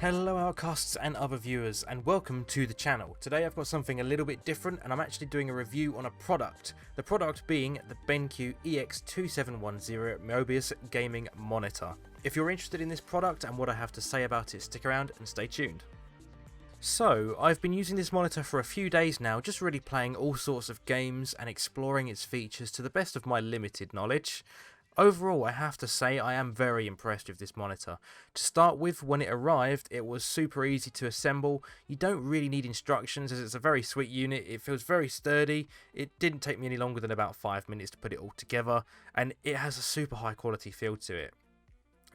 Hello Outcasts and other viewers, and welcome to the channel. Today I've got something a little bit different, and I'm actually doing a review on a product. The product being the BenQ EX2710 Mobiuz gaming monitor. If you're interested in this product and what I have to say about it, stick around and stay tuned. So, I've been using this monitor for a few days now, just really playing all sorts of games and exploring its features to the best of my limited knowledge. Overall, I have to say I am very impressed with this monitor. To start with, when it arrived, it was super easy to assemble. You don't really need instructions as it's a very sweet unit. It feels very sturdy. It didn't take me any longer than about 5 minutes to put it all together, and it has a super high quality feel to it.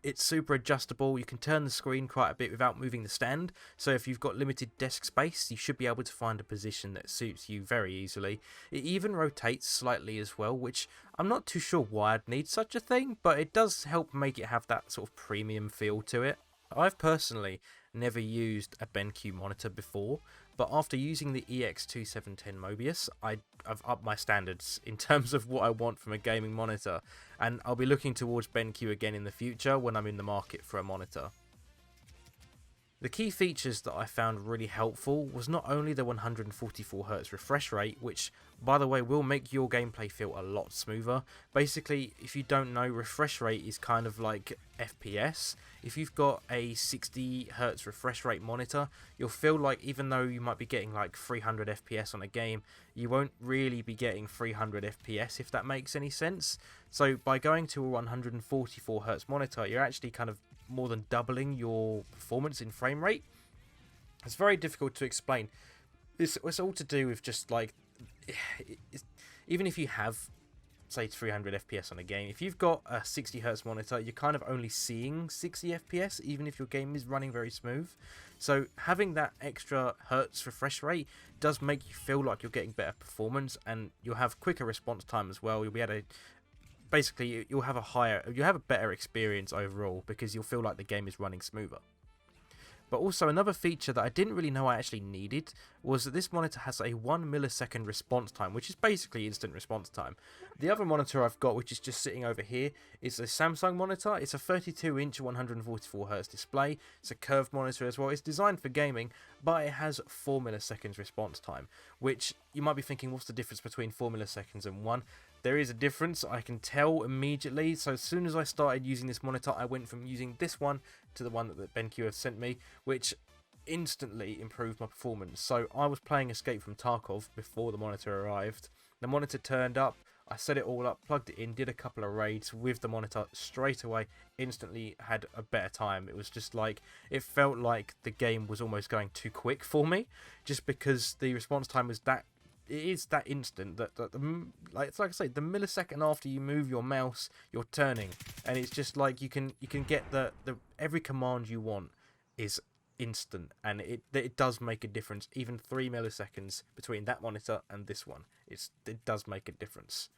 It's super adjustable. You can turn the screen quite a bit without moving the stand, so if you've got limited desk space you should be able to find a position that suits you very easily. It even rotates slightly as well, which I'm not too sure why I'd need such a thing, but it does help make it have that sort of premium feel to it. I've personally never used a BenQ monitor before, but after using the EX2710 Mobiuz, I've upped my standards in terms of what I want from a gaming monitor, and I'll be looking towards BenQ again in the future when I'm in the market for a monitor. The key features that I found really helpful was not only the 144Hz refresh rate, which by the way will make your gameplay feel a lot smoother. Basically, if you don't know, refresh rate is kind of like FPS. If you've got a 60Hz refresh rate monitor, you'll feel like even though you might be getting like 300 FPS on a game, you won't really be getting 300 FPS, if that makes any sense. So by going to a 144Hz monitor, you're actually kind of more than doubling your performance in frame rate. It's very difficult to explain. It's all to do with just like, even if you have say 300 FPS on a game, if you've got a 60Hz monitor, you're kind of only seeing 60 FPS even if your game is running very smooth. So having that extra hertz refresh rate does make you feel like you're getting better performance, and you'll have quicker response time as well. You'll be able to basically, you'll have a better experience overall because you'll feel like the game is running smoother. But also another feature that I didn't really know I actually needed was that this monitor has a 1 millisecond response time, which is basically instant response time. The other monitor I've got, which is just sitting over here, is a Samsung monitor. It's a 32-inch 144Hz display. It's a curved monitor as well. It's designed for gaming, but it has 4 milliseconds response time, which you might be thinking, what's the difference between 4 milliseconds and 1? There is a difference, I can tell immediately. So as soon as I started using this monitor, I went from using this one to the one that BenQ have sent me, which instantly improved my performance. So I was playing Escape from Tarkov before the monitor arrived. The monitor turned up, I set it all up, plugged it in, did a couple of raids with the monitor straight away, instantly had a better time. It was just like, it felt like the game was almost going too quick for me, just because the response time was that, it is that instant that it's like I say, the millisecond after you move your mouse, you're turning, and it's just like you can get the every command you want is instant, and it does make a difference. Even 3 milliseconds between that monitor and this one, it does make a difference.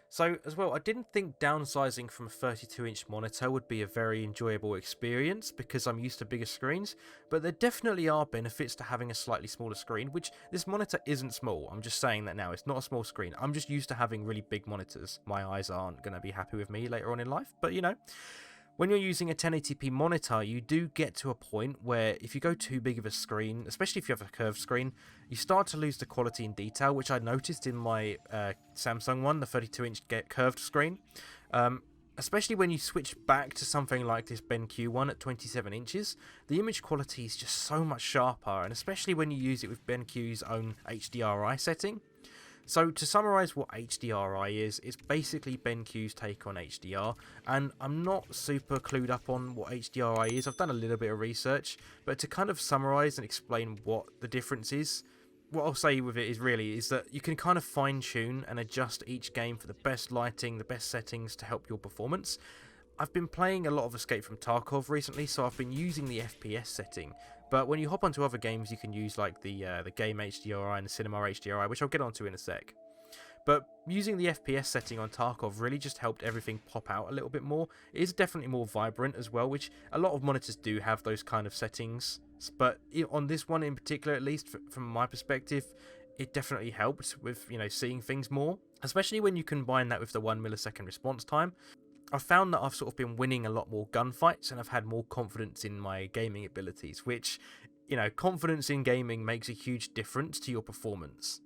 So as well, I didn't think downsizing from a 32-inch monitor would be a very enjoyable experience because I'm used to bigger screens, but there definitely are benefits to having a slightly smaller screen, which this monitor isn't small. I'm just saying that now, it's not a small screen. I'm just used to having really big monitors. My eyes aren't going to be happy with me later on in life, but you know. When you're using a 1080p monitor, you do get to a point where if you go too big of a screen, especially if you have a curved screen, you start to lose the quality and detail, which I noticed in my Samsung one, the 32-inch curved screen. Especially when you switch back to something like this BenQ one at 27 inches, the image quality is just so much sharper, and especially when you use it with BenQ's own HDRI setting. So to summarise what HDRI is, it's basically BenQ's take on HDR, and I'm not super clued up on what HDRI is. I've done a little bit of research, but to kind of summarise and explain what the difference is, what I'll say with it is that you can kind of fine tune and adjust each game for the best lighting, the best settings to help your performance. I've been playing a lot of Escape from Tarkov recently, so I've been using the FPS setting, but when you hop onto other games you can use like the game HDRI and the cinema HDRI, which I'll get onto in a sec. But using the FPS setting on Tarkov really just helped everything pop out a little bit more. It is definitely more vibrant as well, which a lot of monitors do have those kind of settings, but on this one in particular, at least from my perspective, it definitely helped with, you know, seeing things more, especially when you combine that with the 1 millisecond response time. I've found that I've sort of been winning a lot more gunfights and I've had more confidence in my gaming abilities, which, you know, confidence in gaming makes a huge difference to your performance.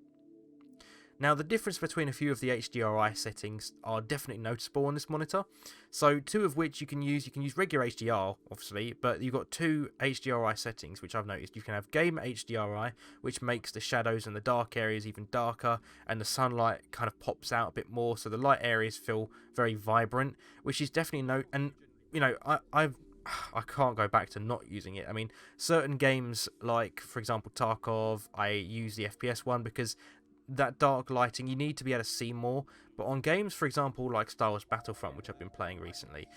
Now, the difference between a few of the HDRI settings are definitely noticeable on this monitor. So, two of which you can use regular HDR, obviously, but you've got two HDRI settings, which I've noticed. You can have Game HDRI, which makes the shadows and the dark areas even darker, and the sunlight kind of pops out a bit more, so the light areas feel very vibrant, which is definitely and, you know, I can't go back to not using it. I mean, certain games like, for example, Tarkov, I use the FPS one because that dark lighting, you need to be able to see more. But on games, for example, like Star Wars Battlefront, which I've been playing recently,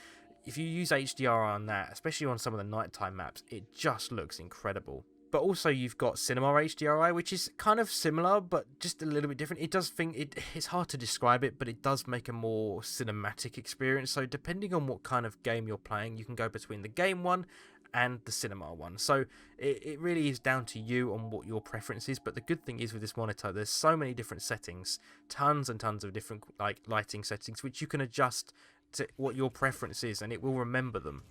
if you use HDR on that, especially on some of the nighttime maps, it just looks incredible. But also you've got Cinema HDRI, which is kind of similar, but just a little bit different. It's hard to describe it, but it does make a more cinematic experience. So depending on what kind of game you're playing, you can go between the game one and the cinema one. So it really is down to you on what your preference is. But the good thing is with this monitor, there's so many different settings, tons and tons of different like lighting settings, which you can adjust to what your preference is, and it will remember them.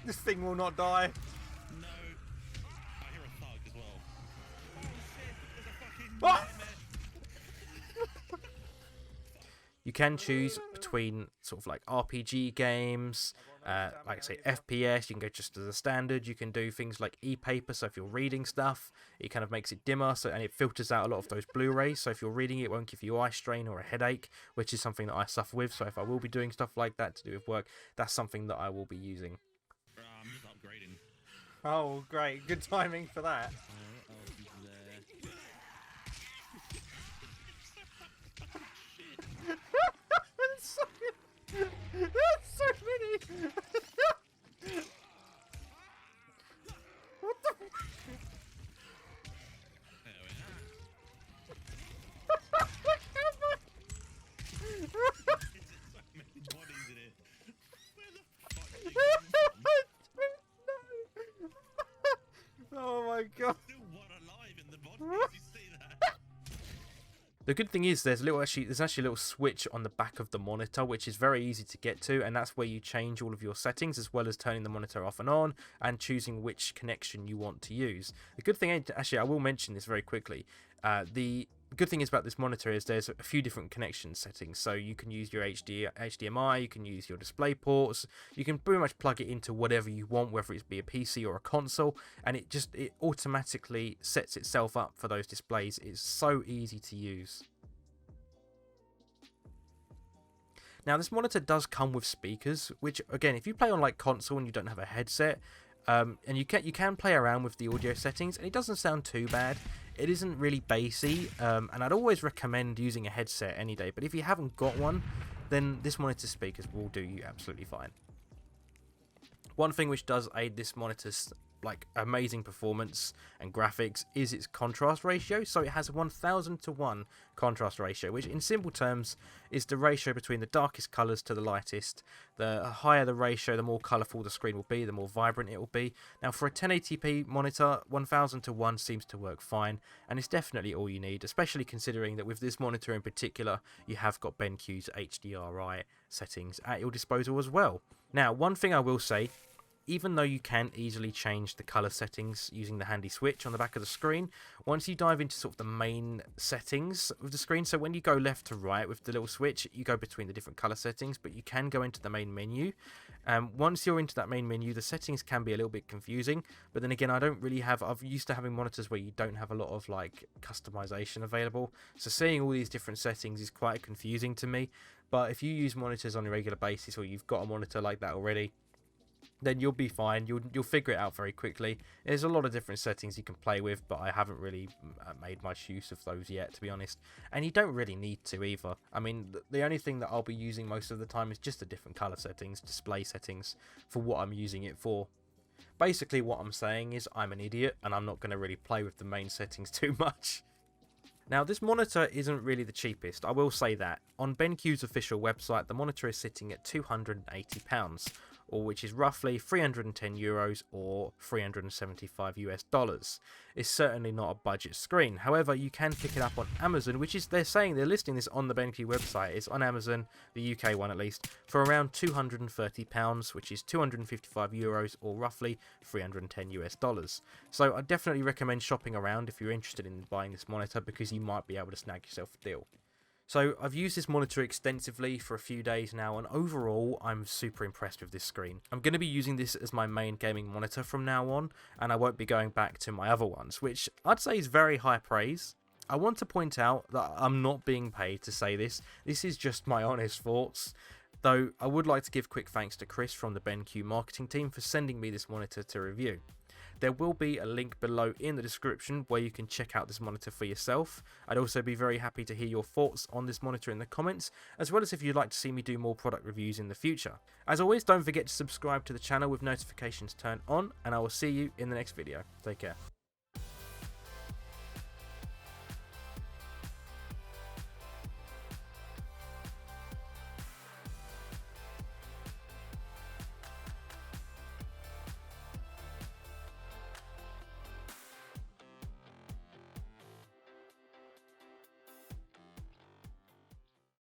This thing will not die. No. I hear a thug as well. Oh shit, there's a fucking What? nightmare. You can choose between sort of like RPG games, like I say FPS. You can go just as a standard. You can do things like e-paper, so if you're reading stuff, it kind of makes it dimmer, and it filters out a lot of those Blu-rays, so if you're reading it, it won't give you eye strain or a headache, which is something that I suffer with. So if I will be doing stuff like that to do with work, that's something that I will be using. I'm just upgrading. Oh, great. Good timing for that. What else is there? There's so many. What the? There we are. So many bodies in it. Where the fuck did you come from? Oh my god. Still one alive in the body. Did you see that? The good thing is there's actually a little switch on the back of the monitor, which is very easy to get to, and that's where you change all of your settings, as well as turning the monitor off and on and choosing which connection you want to use. The good thing, actually, I will mention this very quickly. The good thing is about this monitor is there's a few different connection settings, so you can use your HDMI, you can use your display ports, you can pretty much plug it into whatever you want, whether it be a PC or a console, and it automatically sets itself up for those displays. It's so easy to use. Now this monitor does come with speakers, which again, if you play on like console and you don't have a headset, and you can play around with the audio settings, and it doesn't sound too bad. It isn't really bassy, and I'd always recommend using a headset any day, but if you haven't got one, then this monitor's speakers will do you absolutely fine. One thing which does aid this monitor's like amazing performance and graphics is its contrast ratio. So it has a 1000:1 contrast ratio, which in simple terms is the ratio between the darkest colors to the lightest. The higher the ratio, the more colorful the screen will be, the more vibrant it will be. Now for a 1080p monitor, 1000:1 seems to work fine, and it's definitely all you need, especially considering that with this monitor in particular, you have got BenQ's HDRI settings at your disposal as well. Now, one thing I will say, even though you can easily change the color settings using the handy switch on the back of the screen, once you dive into sort of the main settings of the screen, so when you go left to right with the little switch, you go between the different color settings, but you can go into the main menu. Once you're into that main menu, the settings can be a little bit confusing, but then again, I've used to having monitors where you don't have a lot of like customization available, so seeing all these different settings is quite confusing to me. But if you use monitors on a regular basis, or you've got a monitor like that already, then you'll be fine. You'll figure it out very quickly. There's a lot of different settings you can play with, but I haven't really made much use of those yet, to be honest. And you don't really need to either. I mean, the only thing that I'll be using most of the time is just the different color settings, display settings, for what I'm using it for. Basically, what I'm saying is I'm an idiot, and I'm not going to really play with the main settings too much. Now, this monitor isn't really the cheapest, I will say that. On BenQ's official website, the monitor is sitting at £280. or which is roughly €310 or $375. It's certainly not a budget screen. However, you can pick it up on Amazon, which is, they're listing this on the BenQ website. It's on Amazon, the UK one at least, for around £230, which is €255 or roughly $310. So I definitely recommend shopping around if you're interested in buying this monitor, because you might be able to snag yourself a deal. So I've used this monitor extensively for a few days now, and overall I'm super impressed with this screen. I'm going to be using this as my main gaming monitor from now on, and I won't be going back to my other ones, which I'd say is very high praise. I want to point out that I'm not being paid to say this. This is just my honest thoughts. Though I would like to give quick thanks to Chris from the BenQ marketing team for sending me this monitor to review. There will be a link below in the description where you can check out this monitor for yourself. I'd also be very happy to hear your thoughts on this monitor in the comments, as well as if you'd like to see me do more product reviews in the future. As always, don't forget to subscribe to the channel with notifications turned on, and I will see you in the next video. Take care.